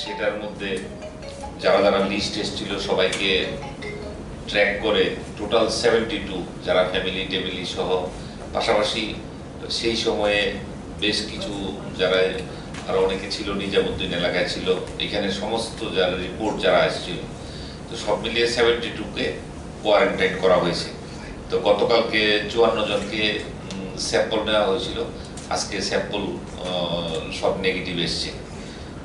সেটার মধ্যে যারা যারা লিস্ট এসেছিল সবাইকে ট্র্যাক করে টোটাল 72 যারা ফ্যামিলি টেমিলি সহ, পাশাপাশি সেই সময়ে বেশ কিছু যারা আরো অনেকে ছিল নিজামুদ্দিন এলাকায় ছিল, এখানে সমস্ত যারা রিপোর্ট যারা আসছিল, তো সব মিলিয়ে 72কে কোয়ারেন্টাইন করা হয়েছে। তো গতকালকে 54 জনকে স্যাম্পল নেওয়া হয়েছিল, আজকে স্যাম্পল সব নেগেটিভ এসছে।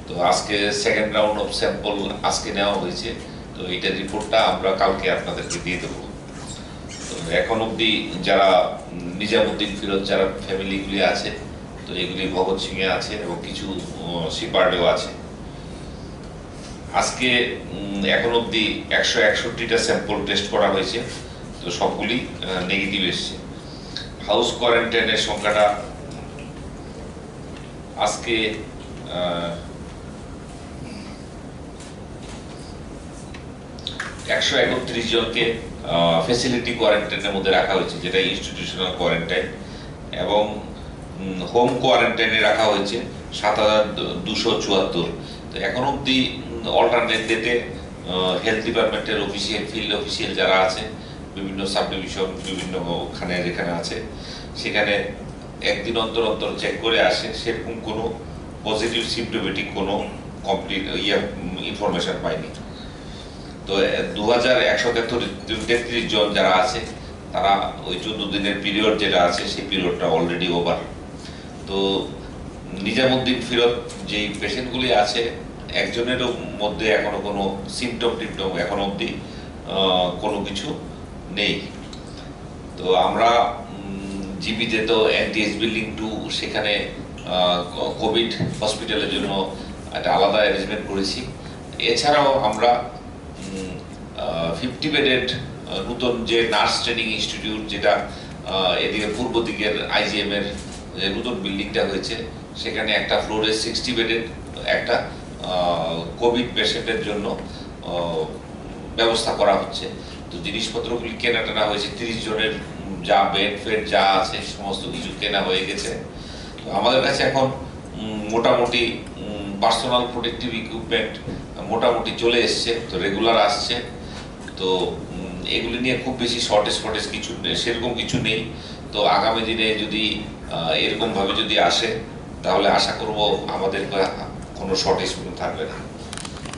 তো আজকে সেকেন্ড রাউন্ড অফ স্যাম্পল আজকে নেওয়া হয়েছে, তো এইটার রিপোর্টটা আমরা কালকে আপনাদেরকে দিয়ে দেবো। তো এখন অবধি যারা নিজামুদ্দিন ফিরোজ যারা ফ্যামিলিগুলি আছে, তো এগুলি ভগৎ সিংয়ে আছে এবং কিছু সিপার্ডেও আছে। আজকে এখন অবধি 161টা স্যাম্পল টেস্ট করা হয়েছে, তো সবগুলি নেগেটিভ এসছে। হাউস কোয়ারেন্টাইনের সংখ্যাটা আজকে 131 জনকে ফ্যাসিলিটি কোয়ারেন্টাইনের মধ্যে রাখা হয়েছে, যেটা ইনস্টিটিউশনাল কোয়ারেন্টাইন, এবং হোম কোয়ারেন্টাইনে রাখা হয়েছে 7274। তো এখন অবধি অল্টারনেট ডেতে হেলথ ডিপার্টমেন্টের অফিসিয়াল ফিল্ড অফিসিয়াল যারা আছে বিভিন্ন সাব ডিভিশন বিভিন্ন ওখানে যেখানে আছে, সেখানে একদিন অন্তর অন্তর চেক করে আসে, সেরকম কোনো পজিটিভ সিমটোমেটিক কোনো কমপ্লিট ইনফরমেশন পাইনি। তো 2133 জন যারা আছে তারা ওই 14 দিনের পিরিয়ড যেটা আছে সেই পিরিয়ডটা অলরেডি ওভার। তো নিজামুদ্দিন ফিরোজ যেই পেশেন্টগুলি আছে একজনেরও মধ্যে এখনো কোনো সিমটম টিমটম এখন অবধি কোনো কিছু নেই। তো আমরা জিবিতে তো এনটিএস বিল্ডিং 2 সেখানে কোভিড হসপিটালের জন্য একটা আলাদা অ্যারেঞ্জমেন্ট করেছি। এছাড়াও আমরা 50 বেডেড নতুন যে নার্স ট্রেনিং ইনস্টিটিউট, যেটা এদিকে পূর্ব দিকের আইজিএম এর যে নতুন বিল্ডিংটা হয়েছে, সেখানে একটা ফ্লোরে 60 বেডেড একটা কোভিড পেশেন্টের জন্য ব্যবস্থা করা হচ্ছে। তো জিনিসপত্রগুলি কেনা টেনা হয়েছে, 30 জনের যা বেড ফেড যা আছে সমস্ত কিছু কেনা হয়ে গেছে। তো আমাদের কাছে এখন মোটামুটি পার্সোনাল প্রোটেক্টিভ ইকুইপমেন্ট মোটামুটি চলে এসছে, তো রেগুলার আসছে। তো এগুলি নিয়ে খুব বেশি শর্টেজ কিছু সেরকম কিছু নেই। তো আগামী দিনে যদি এরকম ভাবে যদি আসে, তাহলে আশা করব আমাদের কোনো শর্টেজ থাকবে না।